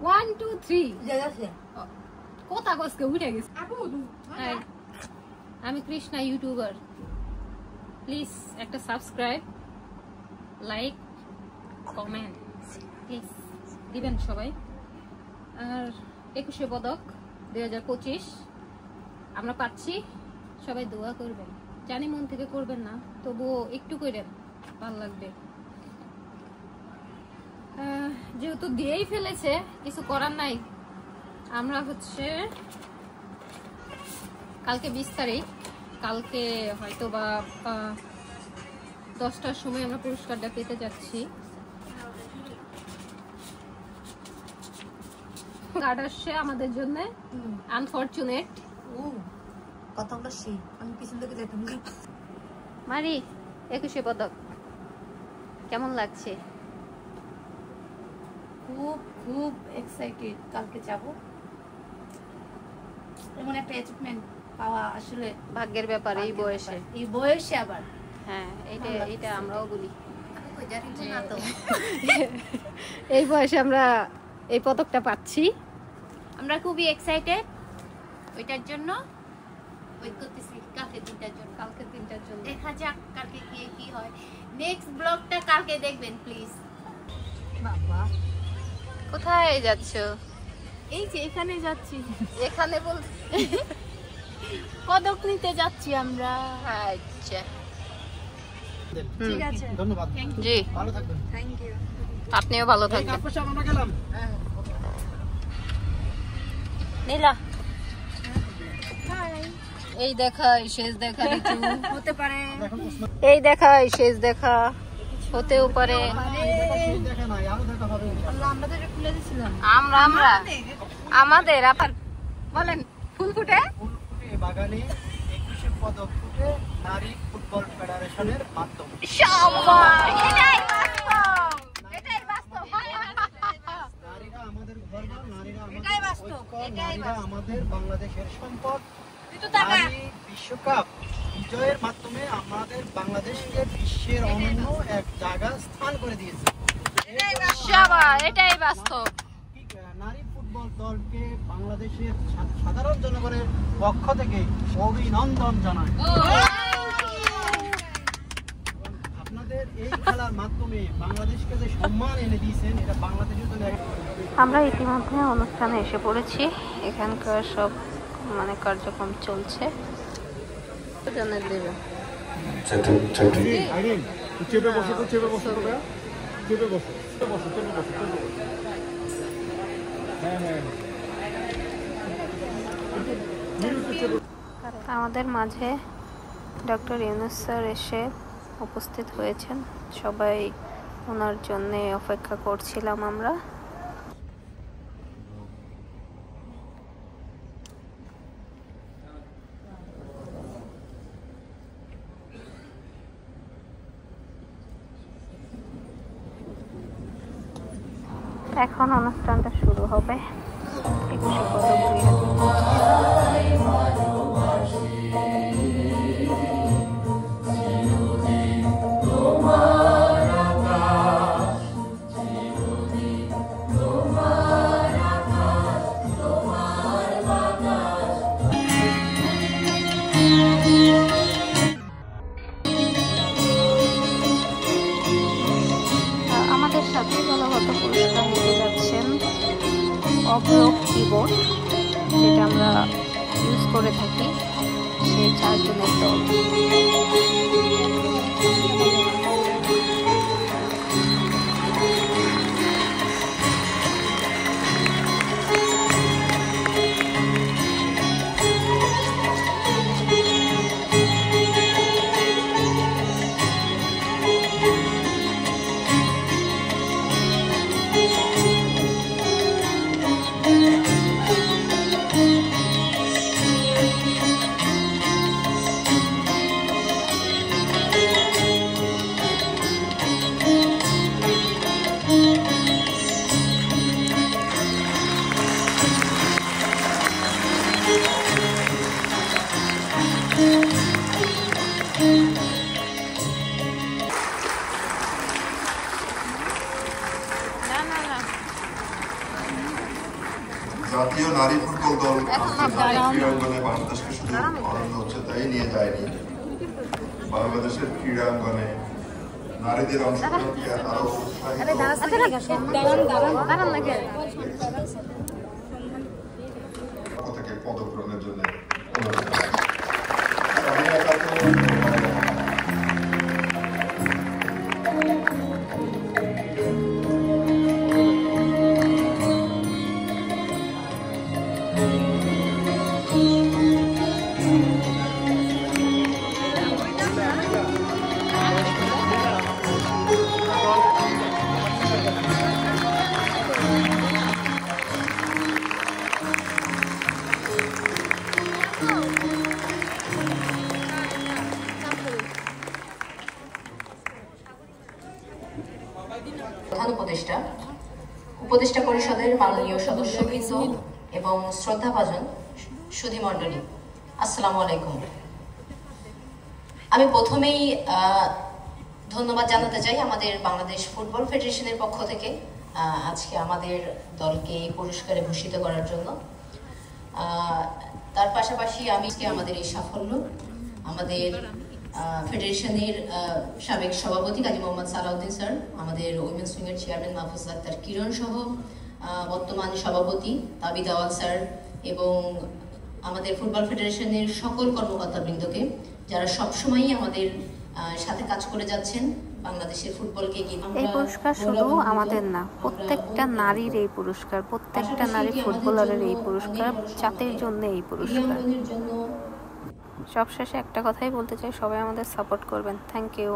1 2 3 কোথা কসকে উঠে গেছে আমি কৃষ্ণা ইউটিউবার প্লিজ একটা সাবস্ক্রাইব লাইক কমেন্ট প্লিজ দিবেন সবাই আর 21 পদক 2025 আমরা পাচ্ছি সবাই দোয়া করবেন জানি মন থেকে করবেন না তবুও একটু করেন ভালো লাগবে যেহেতু দিয়েই ফেলেছে কিছু করার নাই আমরা হচ্ছে কালকে 20 তারিখ কালকে হয়তো বা 10টার সময় আমরা পুরস্কারটা পেতে যাচ্ছি কার্ড আসছে আমাদের জন্য আনফরচুনেট কতগুলো সেই আমি পিছন থেকে যেতাম মারি 21 পদক কেমন লাগছে খুব খুব এক্সাইটেড কালকে যাব এমন একটা অ্যাচিভমেন্ট পাওয়া আসলে ভাগ্যের ব্যাপার এই বয়সে আবার হ্যাঁ এটা আমরাও বলি না তো এই বয়সে আমরা এই পদকটা পাচ্ছি আমরা খুবই এক্সাইটেড ওইটার জন্য ওয়েট করতেছি কালকে দিনটার জন্য দেখা যাক কালকে কি হয় নেক্সট ব্লগটা কালকে দেখবেন প্লিজ বাবা কোথায় যাচ্ছো এই যে এখানে যাচ্ছি এখানে বলতে পদক নিতে যাচ্ছি আমরা আচ্ছা ঠিক আছে ধন্যবাদ জি ভালো থাকবেন থ্যাংক ইউ আপনিও ভালো থাকবেন আপনার সাথে আমরা গেলাম নীলা হাই এই দেখা শেষ দেখা ঋতু হতে পারে এই দেখা শেষ দেখা হতেও পারে দেখা নাই আরো দেখা হবে আল্লাহ আমরা তো খুলে দিছিলাম আমরা আমাদের আবার বলেন ফুল ফুটে বাগানে 21 পদক ফুটে নারী ফুটবল ফেডারেশনের মাধ্যমে এটাই বাস্তব নারীরা আমাদের গর্ব নারীরা আমাদের বাংলাদেশের সম্পদ নারী বিশ্বকাপ বিজয়ের মাধ্যমে আমাদের বাংলাদেশকে বিশ্বের অনন্য এক জায়গা স্থান করে দিয়েছে এটাই বাস্তব নারী ফুটবল দলকে বাংলাদেশের সাধারণ জনগণের পক্ষ থেকে অভিনন্দন জানাই আপনাদের এই খেলার মাধ্যমে বাংলাদেশকে যে সম্মান এনে দিয়েছেন এটা বাংলাদেশের জন্য আমরা ইতিমধ্যে অনুষ্ঠানে এসে পড়েছি এখানকার সব কার্যক্রম চলছে আমাদের মাঝে ডক্টর ইউনূস স্যার এসে উপস্থিত হয়েছেন সবাই ওনার জন্য অপেক্ষা করছিলাম আমরা এখন অনুষ্ঠানটা শুরু হবে 21 পদক 2025 আমাদের সাথে দলগত পুরস্কার নিতে যাচ্ছেন অগ্রক কিবোর্ড যেটা আমরা ইউজ করে থাকি সেই 4 জনের দল জাতীয় নারী ফুটবল দল আন্তর্জাতিক ক্রীড়াঙ্গনে বাংলাদেশকে শুধু অনন্য উচ্চতায় নিয়ে যায়নি, বাংলাদেশের ক্রীড়াঙ্গনে নারীদের অংশগ্রহণকে আরো উৎসাহিত থেকে পদক গ্রহণের জন্য অনুরোধ প্রধান উপদেষ্টা পরিষদের মাননীয় সদস্যবৃন্দ এবং শ্রদ্ধাভাজন সুধীমণ্ডলী, আসসালামু আলাইকুম। আমি প্রথমেই ধন্যবাদ জানাতে চাই আমাদের বাংলাদেশ ফুটবল ফেডারেশনের পক্ষ থেকে আজকে আমাদের দলকে এই পুরস্কারে ভূষিত করার জন্য। তার পাশাপাশি আমাদের এই সাফল্য আমাদের ফেডারেশনের সাবেক সভাপতি কাজী মোহাম্মদ সালাউদ্দিন স্যার, আমাদের উইমেন্স উইংয়ের চেয়ারম্যান মাহফুজ আক্তার কিরণ সহ বর্তমান সভাপতি তাবিদ আওয়াল স্যার এবং আমাদের ফুটবল ফেডারেশনের সকল কর্মকর্তাবৃন্দকে যারা সবসময়ই আমাদের সাথে কাজ করে যাচ্ছেন বাংলাদেশের ফুটবলকে। এই পুরস্কার শুধু আমাদের না, প্রত্যেকটা নারীর এই পুরস্কার, প্রত্যেকটা নারী ফুটবলারের এই পুরস্কার, জাতির জন্য এই পুরস্কার। সবশেষে একটা কথাই বলতে চাই, সবাই আমাদের সাপোর্ট করবেন। Thank you.